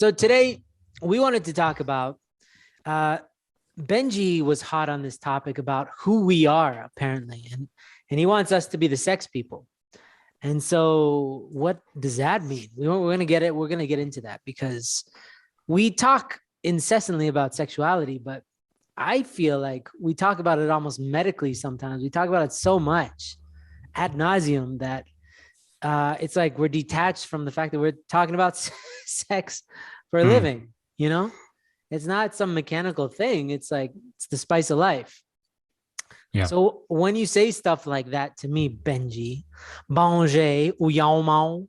So today we wanted to talk about uh, Benji was hot on this topic about who we are apparently, and he wants us to be the sex people. And so, what does that mean? We're gonna get it. We're gonna get into that because we talk incessantly about sexuality, but I feel like we talk about it almost medically sometimes. We talk about it so much ad nauseum that it's like we're detached from the fact that we're talking about sex for a Mm, living, you know? It's not some mechanical thing. It's like it's the spice of life. yeah. So when you say stuff like that to me, Benji, Banger, ou Yao Mao,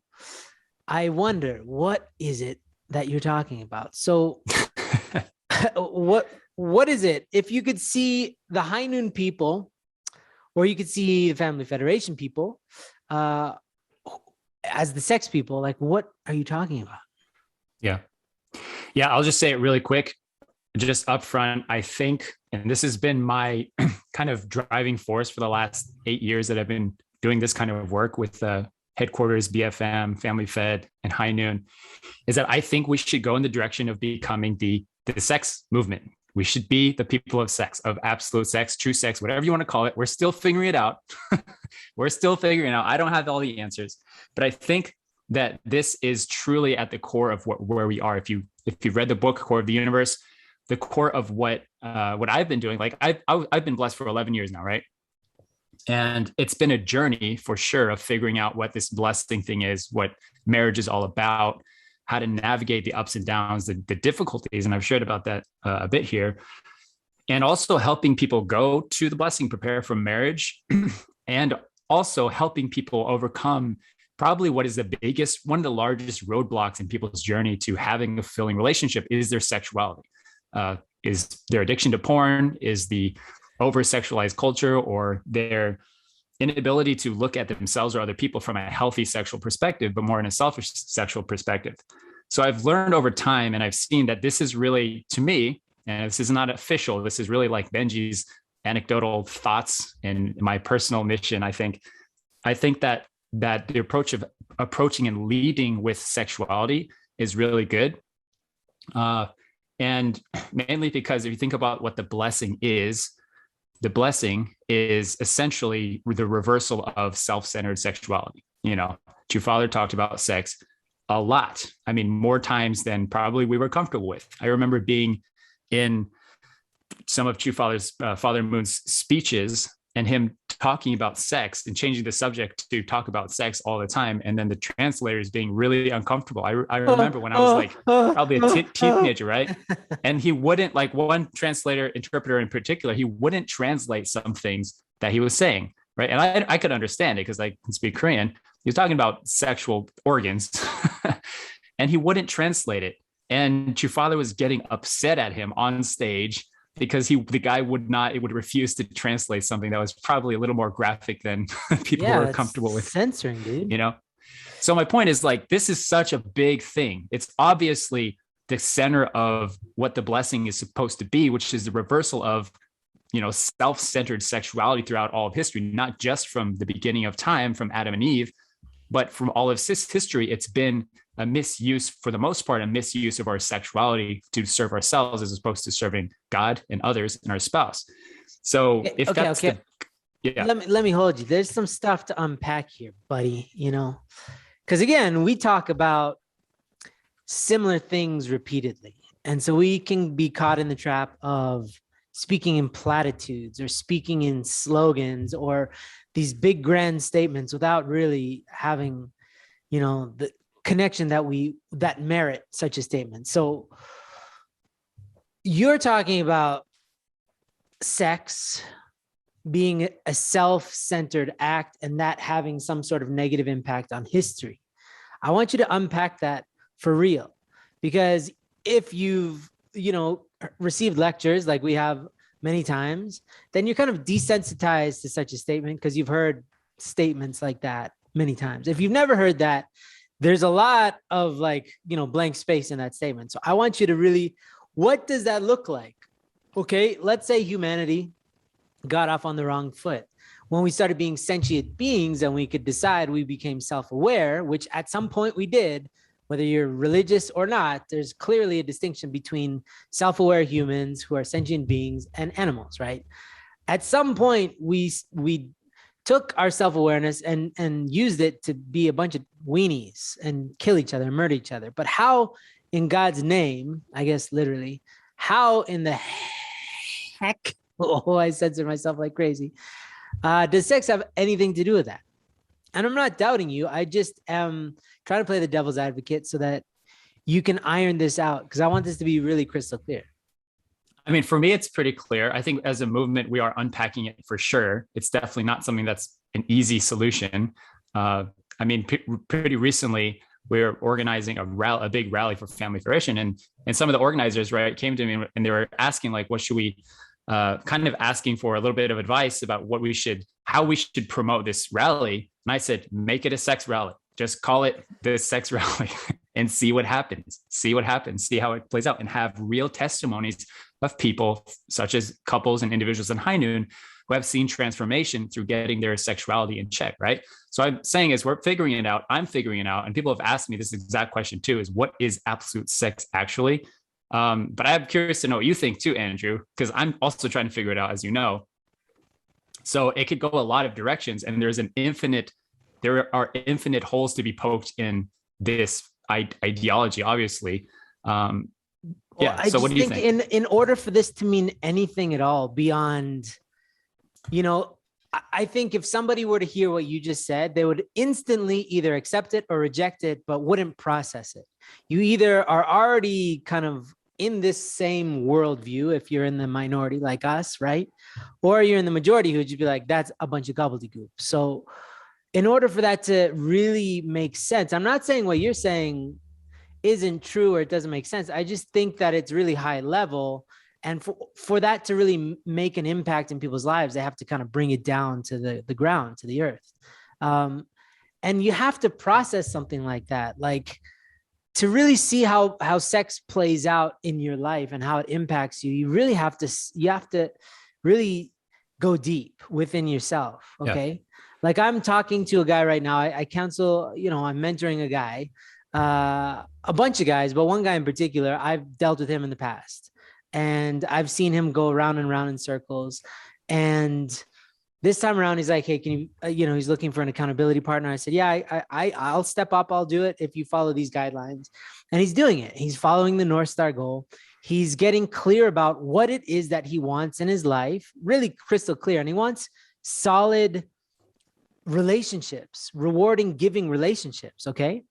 I wonder what is it that you're talking about? So what is it? If you could see the High Noon people, or you could see the Family Federation people, uh, as the sex people, like what are you talking about? Yeah. Yeah. I'll just say it really quick, just upfront. I think, and this has been my kind of driving force for the last 8 years that I've been doing this kind of work with headquarters, BFM, Family Fed, and High Noon, is that I think we should go in the direction of becoming the sex movement. We should be the people of sex, of absolute sex, true sex, whatever you want to call it. We're still figuring it out. We're still figuring it out. I don't have all the answers, but I think that this is truly at the core of where we are. If you've read the book Core of the Universe, the core of what I've been doing, like I've been blessed for 11 years now, right? And it's been a journey for sure of figuring out what this blessing thing is, what marriage is all about, how to navigate the ups and downs, the difficulties. And I've shared about that a bit here. And also helping people go to the blessing, prepare for marriage, and also helping people overcome probably what is the biggest, one of the largest roadblocks in people's journey to having a fulfilling relationship is their sexuality. Is their addiction to porn, is the over sexualized culture, or their inability to look at themselves or other people from a healthy sexual perspective, but more in a selfish sexual perspective. So I've learned over time, and I've seen that this is really, to me, and this is not official, this is really like Benji's anecdotal thoughts and my personal mission. I think that the approach of approaching and leading with sexuality is really good. And mainly because if you think about what the blessing is essentially the reversal of self-centered sexuality. Your father talked about sex a lot. I mean, more times than probably we were comfortable with. I remember being in some of True Father's Father Moon's speeches and him talking about sex and changing the subject to talk about sex all the time. And then the translators being really uncomfortable. I remember when I was like probably a teenager, right? And he wouldn't, like one translator, interpreter in particular, he wouldn't translate some things that he was saying, right? And I could understand it because I can speak Korean. He was talking about sexual organs and he wouldn't translate it. And True Father was getting upset at him on stage because the guy would refuse to translate something that was probably a little more graphic than people Yeah, were it's comfortable with, censoring, dude. you know? So my point is, like, this is such a big thing. It's obviously the center of what the blessing is supposed to be, which is the reversal of, self-centered sexuality throughout all of history, not just from the beginning of time, from Adam and Eve, but from all of history. It's been a misuse, for the most part, a misuse of our sexuality to serve ourselves as opposed to serving God and others and our spouse. So if Okay, that's okay. yeah, Let me hold you. There's some stuff to unpack here, buddy. Because again, we talk about similar things repeatedly, and so we can be caught in the trap of speaking in platitudes or speaking in slogans or these big grand statements without really having, the connection that merit such a statement. So you're talking about sex being a self-centered act and that having some sort of negative impact on history. I want you to unpack that for real, because if you've, received lectures like we have many times, then you're kind of desensitized to such a statement because you've heard statements like that many times. If you've never heard that, there's a lot of blank space in that statement. So I want you to really, what does that look like? Okay, let's say humanity got off on the wrong foot. When we started being sentient beings and we could decide, we became self-aware, which at some point we did whether you're religious or not, there's clearly a distinction between self-aware humans who are sentient beings and animals, right? At some point, we took our self-awareness and used it to be a bunch of weenies and kill each other and murder each other. But how, in God's name, I guess literally, how in the heck, oh, I censor myself like crazy, does sex have anything to do with that? And I'm not doubting you. I just am trying to play the devil's advocate so that you can iron this out, because I want this to be really crystal clear. I mean, for me, it's pretty clear. I think as a movement, we are unpacking it for sure. It's definitely not something that's an easy solution. I mean, pretty recently, we were organizing a big rally for family fruition, and some of the organizers, right, came to me and they were asking, like, what should we, kind of asking for a little bit of advice about how we should promote this rally. And I said, make it a sex rally. Just call it the sex rally and see what happens. See how it plays out, and have real testimonies of people such as couples and individuals in High Noon who have seen transformation through getting their sexuality in check, right? So I'm saying is we're figuring it out. I'm figuring it out. And people have asked me this exact question too, is what is absolute sex actually? But I'm curious to know what you think too, Andrew, because I'm also trying to figure it out, as you know. So it could go a lot of directions, and there are infinite holes to be poked in this ideology, obviously. Yeah. So what do you think? In order for this to mean anything at all beyond, I think if somebody were to hear what you just said, they would instantly either accept it or reject it, but wouldn't process it. You either are already kind of in this same worldview, if you're in the minority like us, right? Or you're in the majority, who'd just be like, that's a bunch of gobbledygook. So in order for that to really make sense, I'm not saying what you're saying isn't true or it doesn't make sense. I just think that it's really high level. And for that to really make an impact in people's lives, they have to kind of bring it down to the ground, to the earth. And you have to process something like that, like to really see how sex plays out in your life and how it impacts you. You have to really go deep within yourself. Okay. Yeah. Like I'm talking to a guy right now. I counsel, I'm mentoring a guy, a bunch of guys, but one guy in particular, I've dealt with him in the past, and I've seen him go round and round in circles. And this time around, he's like, hey, can you, he's looking for an accountability partner. I said, yeah, I'll step up. I'll do it if you follow these guidelines. And he's doing it. He's following the North Star goal. He's getting clear about what it is that he wants in his life, really crystal clear. And he wants solid relationships, rewarding, giving relationships. Okay.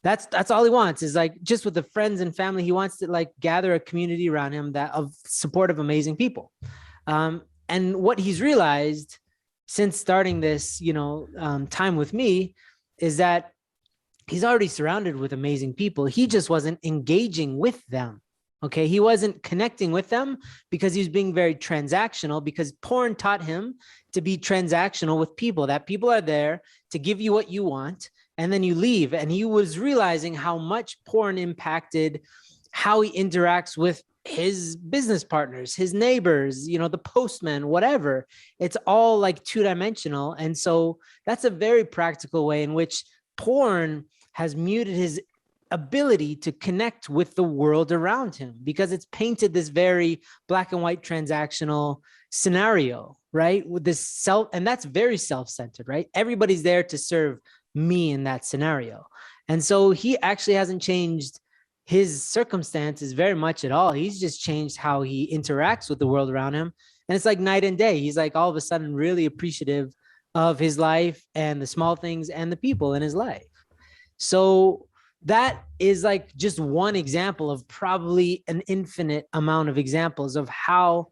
That's all he wants, is like just with the friends and family. He wants to like gather a community around him that of supportive, amazing people. And what he's realized since starting this, time with me, is that he's already surrounded with amazing people. He just wasn't engaging with them. Okay. He wasn't connecting with them because he was being very transactional, because porn taught him to be transactional with people, that people are there to give you what you want, and then you leave. And he was realizing how much porn impacted how he interacts with his business partners, his neighbors, the postman, whatever. It's all like two-dimensional. And so that's a very practical way in which porn has muted his ability to connect with the world around him, because it's painted this very black and white transactional scenario, right? With this and that's very self-centered, right? Everybody's there to serve me in that scenario. And so he actually hasn't changed his circumstances very much at all. He's just changed how he interacts with the world around him. And it's like night and day. He's like all of a sudden really appreciative of his life and the small things and the people in his life. So that is like just one example of probably an infinite amount of examples of how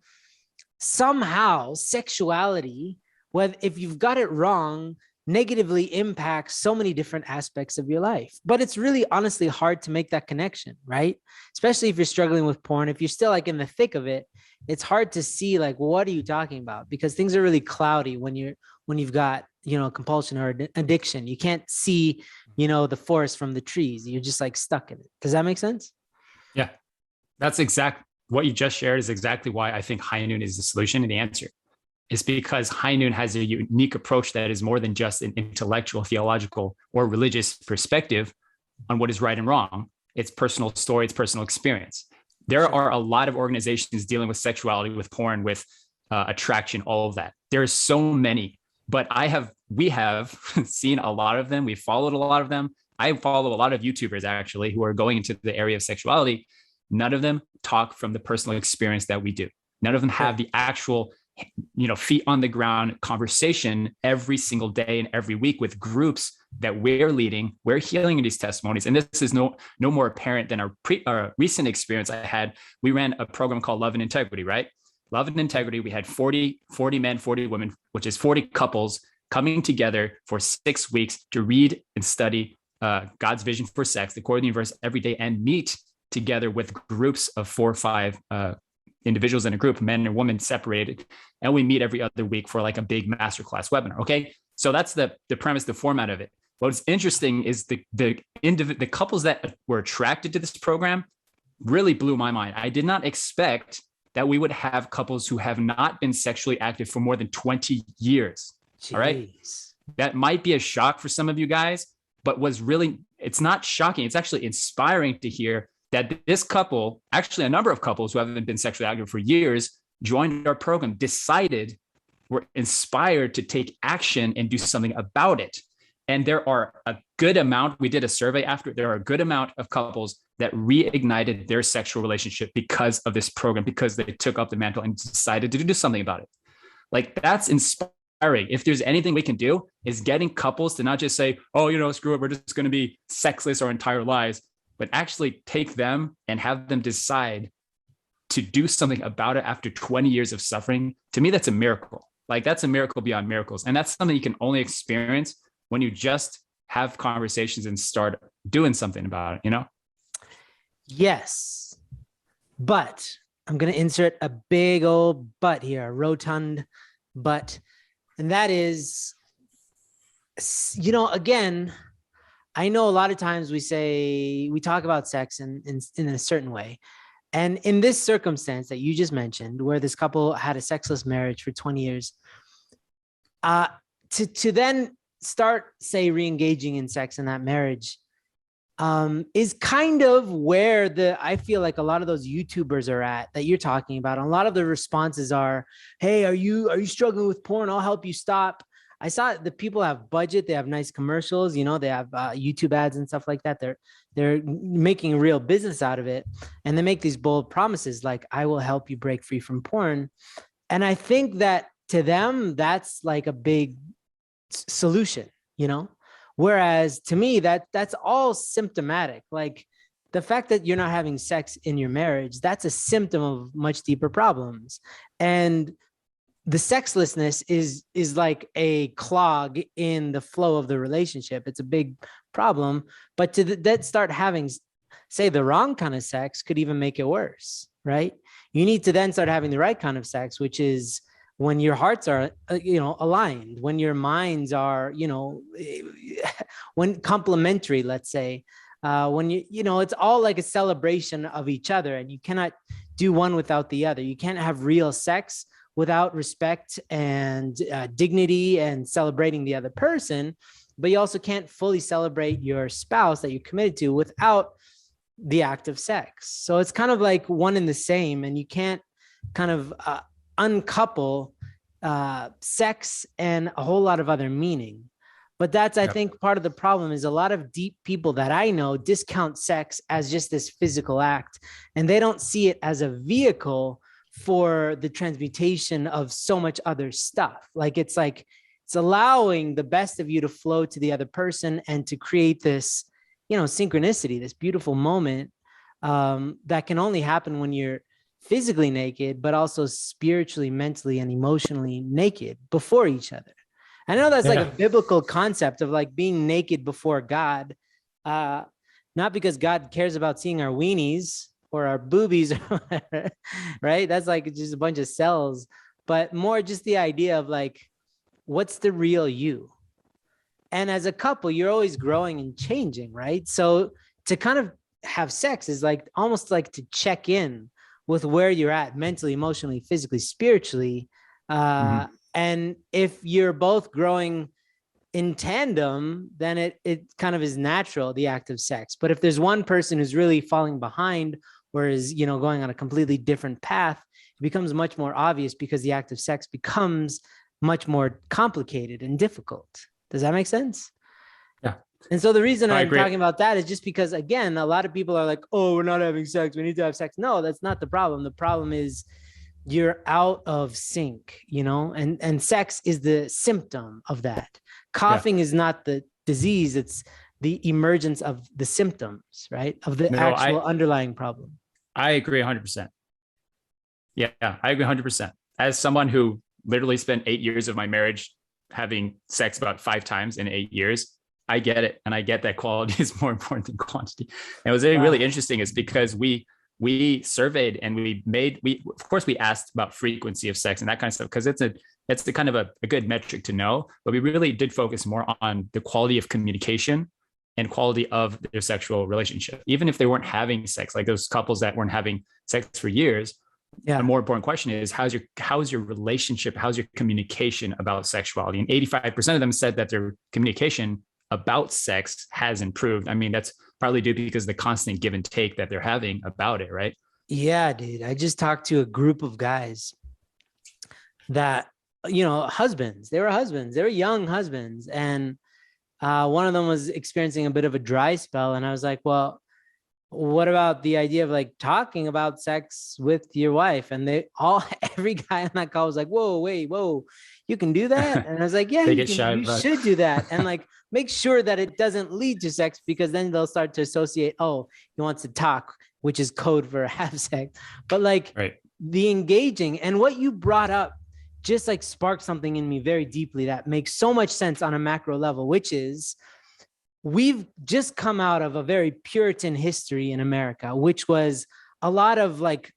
somehow sexuality, whether if you've got it wrong, negatively impacts so many different aspects of your life. But it's really honestly hard to make that connection, right? Especially if you're struggling with porn. If you're still like in the thick of it, it's hard to see like, what are you talking about? Because things are really cloudy when you've got, compulsion or addiction. You can't see, the forest from the trees. You're just like stuck in it. Does that make sense? Yeah, that's what you just shared is exactly why I think High Noon is the solution and the answer. Is because High Noon has a unique approach that is more than just an intellectual, theological, or religious perspective, on what is right and wrong. It's personal story, it's personal experience. There are a lot of organizations dealing with sexuality, with porn, with attraction, all of that. There's so many, but we have seen a lot of them. We've followed a lot of them. I follow a lot of YouTubers actually who are going into the area of sexuality. None of them talk from the personal experience that we do. None of them have the actual, feet on the ground conversation every single day and every week with groups that we're leading. We're healing these testimonies. And this is no more apparent than our recent experience I had. We ran a program called Love and Integrity, right? Love and Integrity. We had 40 men, 40 women, which is 40 couples coming together for 6 weeks to read and study God's vision for sex, the core of the universe every day, and meet together with groups of 4 or 5 individuals in a group, men and women separated. And we meet every other week for like a big masterclass webinar. Okay. So that's the premise, the format of it. What's interesting is the couples that were attracted to this program really blew my mind. I did not expect that we would have couples who have not been sexually active for more than 20 years. Jeez. All right. That might be a shock for some of you guys, but it's not shocking. It's actually inspiring to hear that this couple, actually a number of couples who haven't been sexually active for years, joined our program, were inspired to take action and do something about it. And there are a good amount, we did a survey after, there are a good amount of couples that reignited their sexual relationship because of this program, because they took up the mantle and decided to do something about it. Like, that's inspiring. If there's anything we can do, is getting couples to not just say, oh, screw it, we're just going to be sexless our entire lives, but actually take them and have them decide to do something about it after 20 years of suffering. To me, that's a miracle. Like, that's a miracle beyond miracles. And that's something you can only experience when you just have conversations and start doing something about it, Yes. But I'm going to insert a big old but here, a rotund but. And that is, again, I know a lot of times we talk about sex in a certain way. And in this circumstance that you just mentioned, where this couple had a sexless marriage for 20 years, to then start, say, re-engaging in sex in that marriage, is kind of where I feel like a lot of those YouTubers are at that you're talking about. And a lot of the responses are, hey, are you struggling with porn? I'll help you stop. I saw the people have budget. They have nice commercials, they have YouTube ads and stuff like that. They're making a real business out of it. And they make these bold promises like, I will help you break free from porn. And I think that to them, that's like a big solution, whereas to me, that's all symptomatic. Like, the fact that you're not having sex in your marriage, that's a symptom of much deeper problems. And the sexlessness is like a clog in the flow of the relationship. It's a big problem, but that start having, say, the wrong kind of sex could even make it worse, right? You need to then start having the right kind of sex, which is when your hearts are, aligned, when your minds are, when complementary, let's say, when it's all like a celebration of each other, and you cannot do one without the other. You can't have real sex without respect and dignity and celebrating the other person, but you also can't fully celebrate your spouse that you're committed to without the act of sex. So it's kind of like one and the same, and you can't kind of uncouple sex and a whole lot of other meaning. But that's, I think, part of the problem is a lot of deep people that I know discount sex as just this physical act, and they don't see it as a vehicle for the transmutation of so much other stuff. It's allowing the best of you to flow to the other person and to create this, synchronicity, this beautiful moment that can only happen when you're physically naked, but also spiritually, mentally, and emotionally naked before each other. I know that's like a biblical concept of like being naked before God, not because God cares about seeing our weenies or our boobies, or whatever, right? That's like just a bunch of cells, but more just the idea of like, what's the real you? And as a couple, you're always growing and changing, right? So to kind of have sex is like almost like to check in with where you're at mentally, emotionally, physically, spiritually. And if you're both growing in tandem, then it kind of is natural, the act of sex. But if there's one person who's really falling behind or is, going on a completely different path, it becomes much more obvious because the act of sex becomes much more complicated and difficult. Does that make sense? Yeah. And so the reason I I'm agree. talking about that is just because, again, a lot of people are like, oh, we're not having sex, we need to have sex. No, that's not the problem. The problem is you're out of sync, and sex is the symptom of that. Yeah. Coughing is not the disease, it's the emergence of the symptoms, right? Of the No, actual underlying problem. I agree 100%. Yeah, I agree 100%. As someone who literally spent 8 years of my marriage having sex about 5 times in 8 years, I get it. And I get that quality is more important than quantity. And what's really interesting is because we surveyed and we of course we asked about frequency of sex and that kind of stuff, because it's a kind of a good metric to know, but we really did focus more on the quality of communication and quality of their sexual relationship. Even if they weren't having sex, like those couples that weren't having sex for years, Yeah. the more important question is how's your relationship, how's your communication about sexuality? And 85% of them said that their communication about sex has improved. I mean, that's partly due because the constant give and take that they're having about it, right? Yeah, dude. I just talked to a group of guys that, husbands. They were young husbands. And one of them was experiencing a bit of a dry spell. And I was like, well, what about the idea of like talking about sex with your wife? And every guy on that call was like, whoa, wait, whoa, you can do that? And I was like, yeah, you should do that. And like, make sure that it doesn't lead to sex, because then they'll start to associate, oh, he wants to talk, which is code for have sex. But like the engaging and what you brought up just like sparked something in me very deeply that makes so much sense on a macro level, which is we've just come out of a very Puritan history in America, which was a lot of like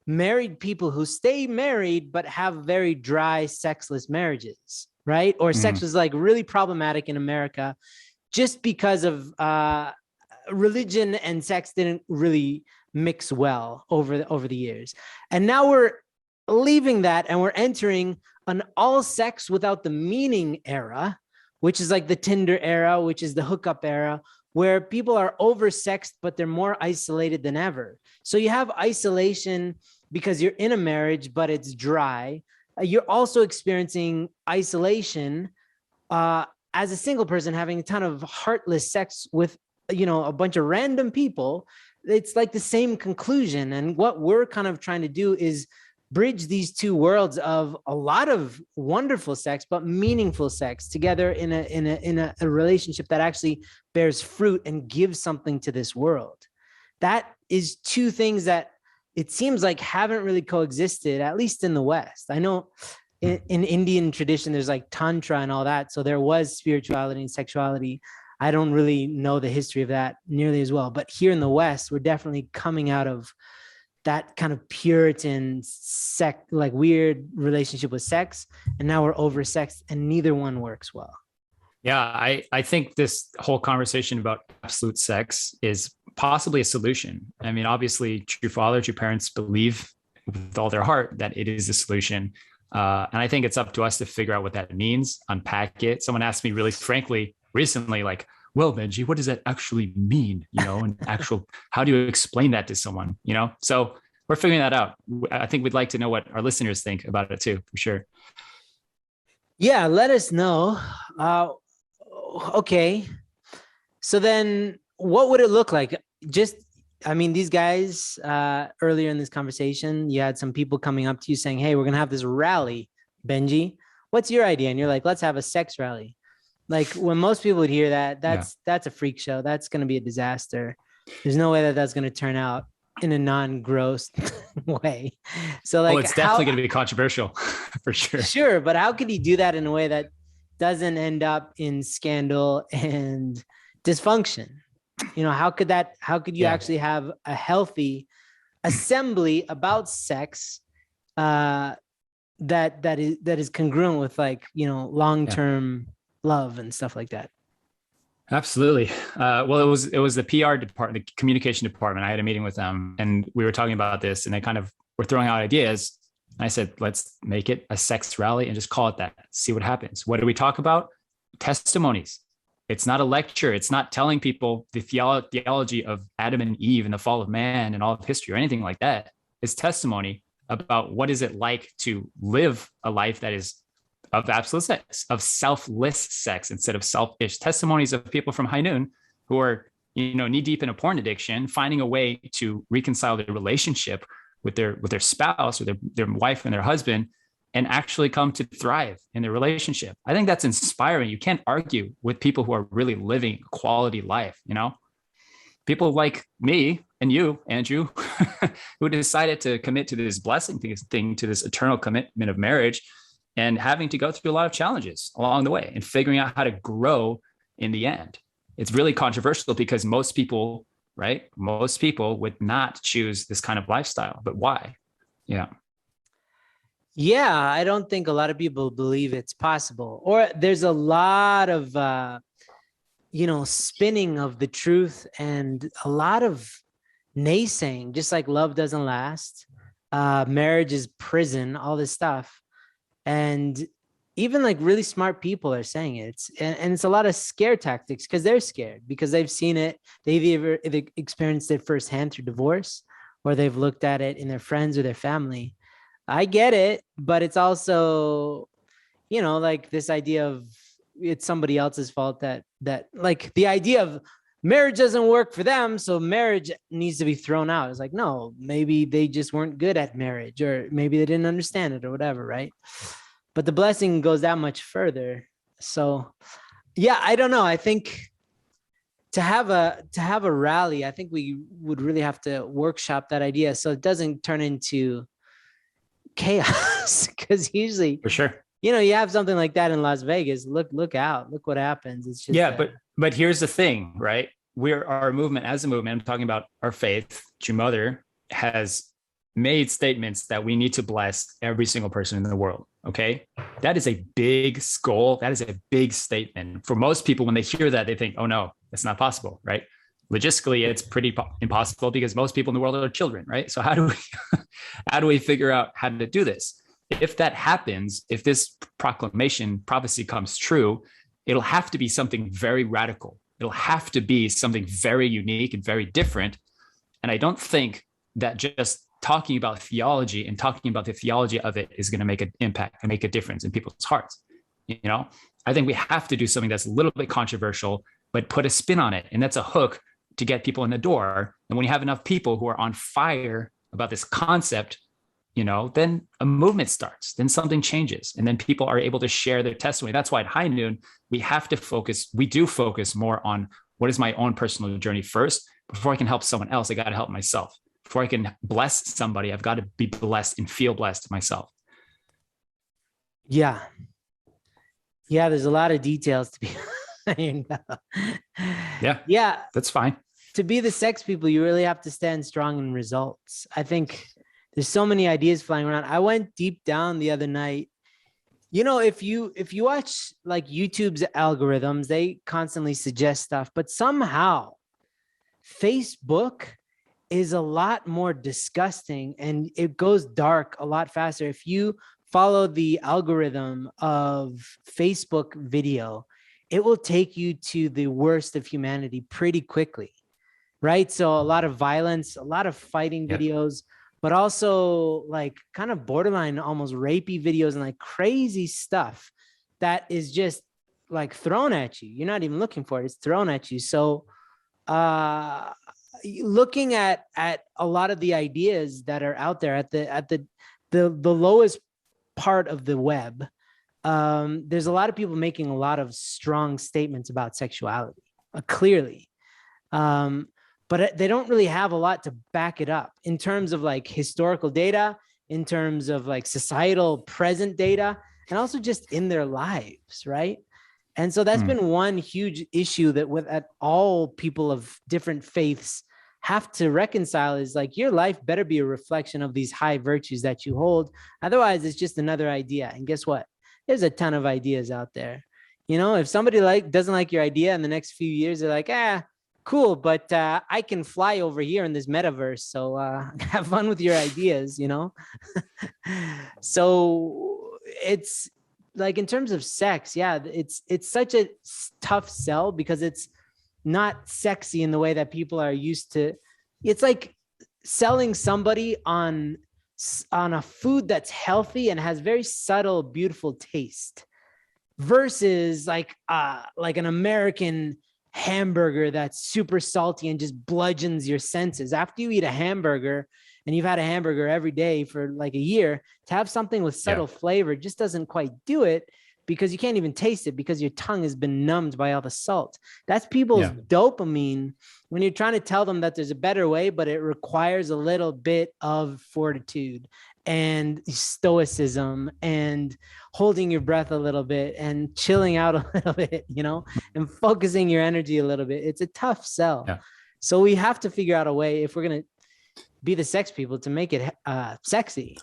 married people who stay married but have very dry, sexless marriages, right? Or sex was like really problematic in America just because of religion and sex didn't really mix well over the years. And now we're leaving that and we're entering an all sex without the meaning era, which is like the Tinder era, which is the hookup era, where people are oversexed, but they're more isolated than ever. So you have isolation because you're in a marriage, but it's dry. You're also experiencing isolation as a single person, having a ton of heartless sex with, a bunch of random people. It's like the same conclusion. And what we're kind of trying to do is bridge these two worlds of a lot of wonderful sex, but meaningful sex together in a relationship that actually bears fruit and gives something to this world. That is two things that it seems like haven't really coexisted, at least in the West. I know in Indian tradition, there's like Tantra and all that. So there was spirituality and sexuality. I don't really know the history of that nearly as well. But here in the West, we're definitely coming out of that kind of Puritan like weird relationship with sex. And now we're oversexed and neither one works well. Yeah, I think this whole conversation about absolute sex is possibly a solution. I mean, obviously, true fathers, true parents believe with all their heart that it is a solution. And I think it's up to us to figure out what that means, unpack it. Someone asked me really frankly recently, like, well, Benji, what does that actually mean? And how do you explain that to someone? So we're figuring that out. I think we'd like to know what our listeners think about it too, for sure. Yeah, let us know. Okay. So then what would it look like? These guys, earlier in this conversation, you had some people coming up to you saying, hey, we're going to have this rally, Benji. What's your idea? And you're like, let's have a sex rally. Like when most people would hear that, that's a freak show. That's going to be a disaster. There's no way that that's going to turn out in a non-gross way. So like, it's definitely going to be controversial for sure. Sure. But how could he do that in a way that doesn't end up in scandal and dysfunction? How could you actually have a healthy assembly about sex that is congruent with like, long-term love and stuff like that? Absolutely. Well, it was the PR department, the communication department. I had a meeting with them and we were talking about this and they kind of were throwing out ideas. I said, let's make it a sex rally and just call it that. See what happens. What do we talk about? testimonies. It's not a lecture. It's not telling people the theology of Adam and Eve and the fall of man and all of history or anything like that. It's testimony about what is it like to live a life that is of absolute sex, of selfless sex instead of selfish. Testimonies of people from High Noon who are, knee deep in a porn addiction, finding a way to reconcile their relationship with their spouse or their wife and their husband, and actually come to thrive in their relationship. I think that's inspiring. You can't argue with people who are really living a quality life, people like me and you, Andrew, who decided to commit to this blessing thing, to this eternal commitment of marriage, and having to go through a lot of challenges along the way and figuring out how to grow in the end. It's really controversial because most people would not choose this kind of lifestyle, but why? Yeah. Yeah, I don't think a lot of people believe it's possible, or there's a lot of, spinning of the truth and a lot of naysaying, just like love doesn't last, marriage is prison, all this stuff. And even like really smart people are saying it. And it's a lot of scare tactics because they're scared because they've seen it. They've either experienced it firsthand through divorce, or they've looked at it in their friends or their family. I get it, but it's also, like this idea of it's somebody else's fault that like the idea of marriage doesn't work for them, so marriage needs to be thrown out. It's like, no, maybe they just weren't good at marriage, or maybe they didn't understand it or whatever, right? But the blessing goes that much further. So yeah, I don't know. I think to have a rally, I think we would really have to workshop that idea so it doesn't turn into chaos. Because usually, For sure. you have something like that in Las Vegas. Look out! Look what happens. It's just but here's the thing, right? Our movement, as a movement, I'm talking about our faith. True Mother has made statements that we need to bless every single person in the world. Okay, that is a big goal. That is a big statement. For most people, when they hear that, they think, "Oh no, that's not possible," right? Logistically, it's pretty impossible because most people in the world are children, right? So how do we figure out how to do this? If that happens, if this prophecy comes true, it'll have to be something very radical. It'll have to be something very unique and very different. And I don't think that just talking about theology and talking about the theology of it is going to make an impact and make a difference in people's hearts. I think we have to do something that's a little bit controversial, but put a spin on it. And that's a hook to get people in the door. And when you have enough people who are on fire about this concept, then a movement starts, then something changes, and then people are able to share their testimony. That's why at High Noon, we do focus more on what is my own personal journey first. Before I can help someone else, I got to help myself. Before I can bless somebody, I've got to be blessed and feel blessed myself. Yeah. Yeah, there's a lot of details to be Yeah, that's fine. To be the sex people, you really have to stand strong in results. I think there's so many ideas flying around. I went deep down the other night. If you watch like YouTube's algorithms, they constantly suggest stuff, but somehow Facebook is a lot more disgusting and it goes dark a lot faster. If you follow the algorithm of Facebook video, it will take you to the worst of humanity pretty quickly, right? So a lot of violence, a lot of fighting videos, but also like kind of borderline, almost rapey videos and like crazy stuff that is just like thrown at you. You're not even looking for it. It's thrown at you. So looking at a lot of the ideas that are out there at the lowest part of the web, there's a lot of people making a lot of strong statements about sexuality, clearly. But they don't really have a lot to back it up in terms of like historical data, in terms of like societal present data, and also just in their lives, right? And so that's been one huge issue that all people of different faiths have to reconcile, is like your life better be a reflection of these high virtues that you hold. Otherwise, it's just another idea. And guess what? There's a ton of ideas out there. If somebody doesn't like your idea in the next few years, they're like, cool, but I can fly over here in this metaverse. So have fun with your ideas, So like in terms of sex, yeah, it's such a tough sell because it's not sexy in the way that people are used to. It's like selling somebody on a food that's healthy and has very subtle, beautiful taste versus like an American hamburger that's super salty and just bludgeons your senses. After you eat a hamburger and you've had a hamburger every day for like a year, to have something with subtle flavor just doesn't quite do it because you can't even taste it because your tongue has been numbed by all the salt. That's people's dopamine when you're trying to tell them that there's a better way, but it requires a little bit of fortitude and stoicism and holding your breath a little bit and chilling out a little bit, you know, and focusing your energy a little bit. It's a tough sell. Yeah. So we have to figure out a way, if we're going to be the sex people, to make it sexy.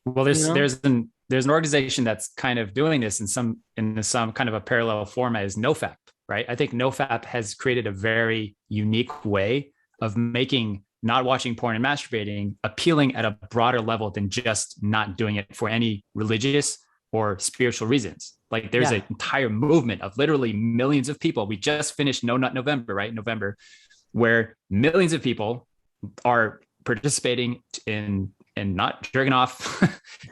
Well, there's an organization that's kind of doing this in some kind of a parallel format is NoFap, right? I think NoFap has created a very unique way of making not watching porn and masturbating appealing at a broader level than just not doing it for any religious or spiritual reasons. Like there's an entire movement of literally millions of people. We just finished No Nut November, right? November, where millions of people are participating in not jerking off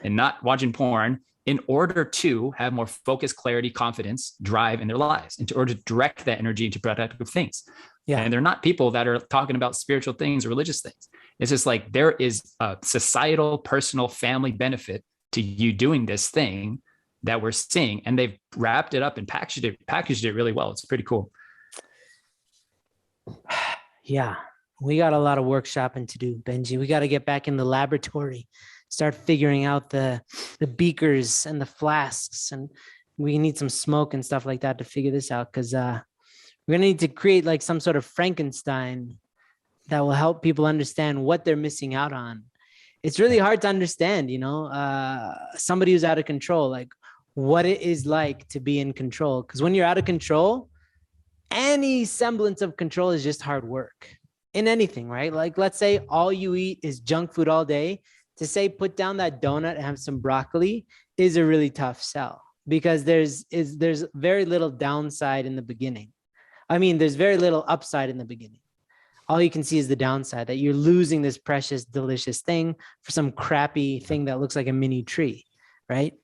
and not watching porn in order to have more focus, clarity, confidence, drive in their lives, in order to direct that energy into productive things. Yeah. And they're not people that are talking about spiritual things or religious things. It's just like there is a societal, personal, family benefit to you doing this thing that we're seeing. And they've wrapped it up and packaged it really well. It's pretty cool. Yeah. We got a lot of workshopping to do, Benji. We got to get back in the laboratory, start figuring out the beakers and the flasks, and we need some smoke and stuff like that to figure this out, because we're going to need to create like some sort of Frankenstein that will help people understand what they're missing out on. It's really hard to understand, you know, somebody who's out of control, like what it is like to be in control. Because when you're out of control, any semblance of control is just hard work. In anything, right? Like, let's say all you eat is junk food all day. To say put down that donut and have some broccoli is a really tough sell, because there's very little downside in the beginning. I mean, there's very little upside in the beginning. All you can see is the downside, that you're losing this precious, delicious thing for some crappy thing that looks like a mini tree, right?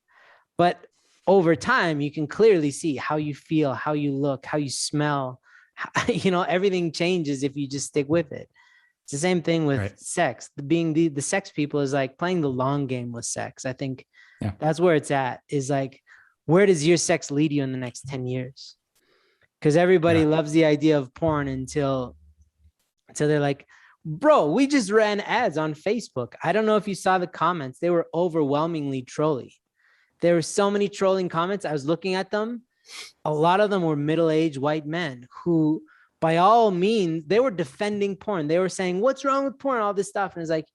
But over time, you can clearly see how you feel, how you look, how you smell. You know, everything changes if you just stick with it. It's the same thing with sex. Being the sex people is like playing the long game with sex. I think that's where it's at, is like, where does your sex lead you in the next 10 years? Because everybody loves the idea of porn until they're like, bro, we just ran ads on Facebook. I don't know if you saw the comments. They were overwhelmingly trolly. There were so many trolling comments. I was looking at them. A lot of them were middle-aged white men who, by all means, they were defending porn. They were saying, what's wrong with porn? All this stuff. And it's like,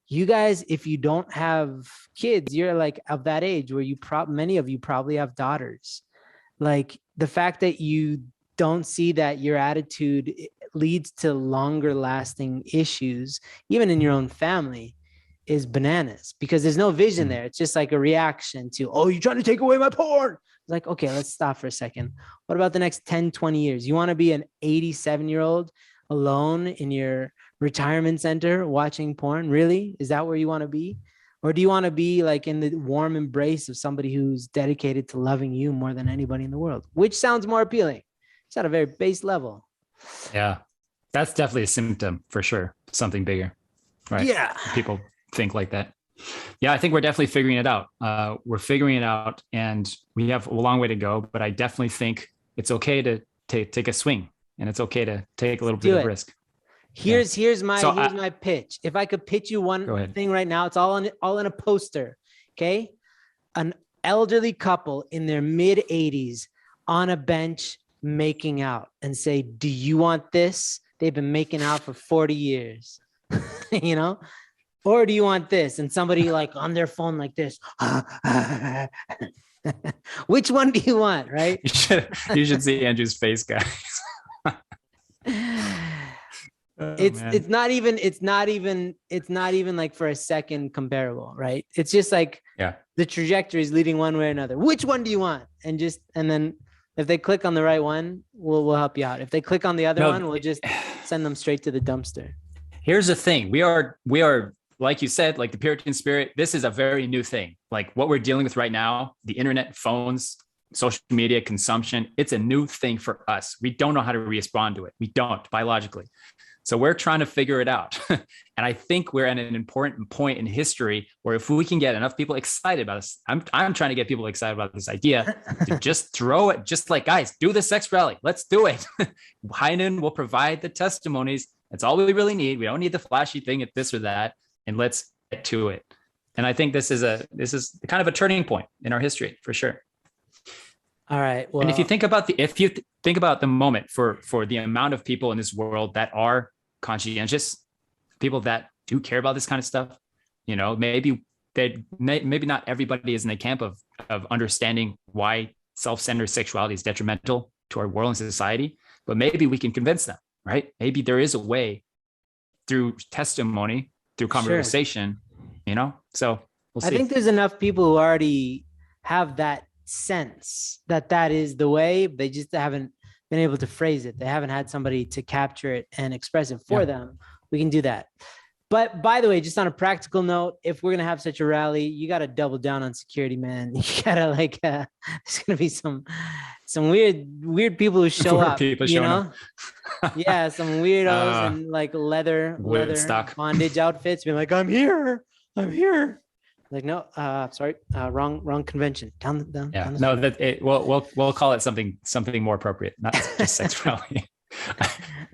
you guys, if you don't have kids, you're like of that age where many of you probably have daughters. Like, the fact that you don't see that your attitude leads to longer lasting issues, even in your own family, is bananas, because there's no vision there. It's just like a reaction to, oh, you're trying to take away my porn. It's like, okay, let's stop for a second. What about the next 10, 20 years? You want to be an 87-year-old alone in your retirement center watching porn? Really? Is that where you want to be? Or do you want to be like in the warm embrace of somebody who's dedicated to loving you more than anybody in the world? Which sounds more appealing? It's at a very base level. Yeah, that's definitely a symptom for sure. Something bigger, right? Yeah. People think like that. Yeah, I think we're definitely figuring it out. We're figuring it out, and we have a long way to go, but I definitely think it's okay to take a swing, and it's okay to take a little bit of risk. Here's my pitch. If I could pitch you one thing right now, it's all in a poster. Okay. An elderly couple in their mid 80s on a bench making out, and say, do you want this? They've been making out for 40 years, you know? Or do you want this? And somebody like on their phone like this. Which one do you want, right? You should see Andrew's face, guys. It's not even like for a second comparable, right? It's just like Yeah. the trajectory is leading one way or another. Which one do you want? And then if they click on the right one, we'll help you out. If they click on the other one, we'll just send them straight to the dumpster. Here's the thing. We are, like you said, like the Puritan spirit, this is a very new thing. Like what we're dealing with right now, the internet, phones, social media consumption, it's a new thing for us. We don't know how to respond to it. We don't biologically. So we're trying to figure it out. And I think we're at an important point in history where if we can get enough people excited about this, I'm trying to get people excited about this idea to just throw it, just like, guys, do the sex rally. Let's do it. Heinen will provide the testimonies. That's all we really need. We don't need the flashy thing at this or that. And let's get to it. And I think this is kind of a turning point in our history for sure. All right. Well, and if you think about the moment for the amount of people in this world that are conscientious, people that do care about this kind of stuff, maybe not everybody is in the camp of understanding why self-centered sexuality is detrimental to our world and society, but maybe we can convince them, right? Maybe there is a way through testimony, through conversation, so we'll see. I think there's enough people who already have that sense that is the way. They just haven't been able to phrase it. They haven't had somebody to capture it and express it for them. We can do that. But by the way, just on a practical note, if we're going to have such a rally, you got to double down on security, man. You got to there's going to be some weird people who show up, yeah, some weirdos in like leather bondage outfits being like, I'm here. Like, no, sorry, wrong convention. Down. No, we'll call it something more appropriate, not just sex rally.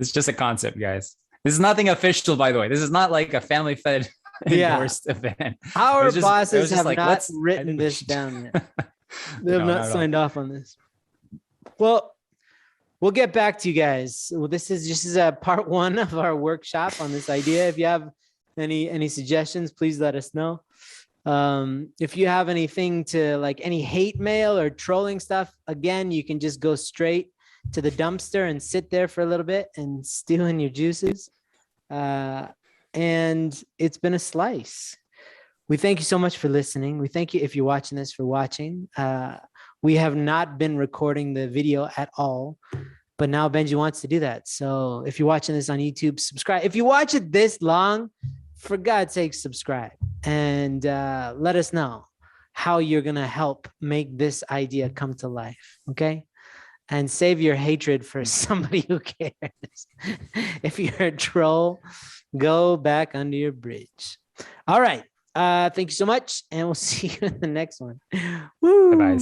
It's just a concept, guys. This is nothing official, by the way. This is not like a family-fed endorsed event. Our bosses have not written this down yet. They have not signed off on this. Well, we'll get back to you guys. Well, this is a part 1 of our workshop on this idea. If you have any suggestions, please let us know. If you have anything to like any hate mail or trolling stuff, again, you can just go straight to the dumpster and sit there for a little bit and stew in your juices. And it's been a slice. We thank you so much for listening. We thank you if you're watching this for watching. We have not been recording the video at all, but now Benji wants to do that. So if you're watching this on YouTube, subscribe. If you watch it this long, for God's sake, subscribe and let us know how you're going to help make this idea come to life. Okay. And save your hatred for somebody who cares. If you're a troll, go back under your bridge. All right. Thank you so much. And we'll see you in the next one. Woo. Bye-bye.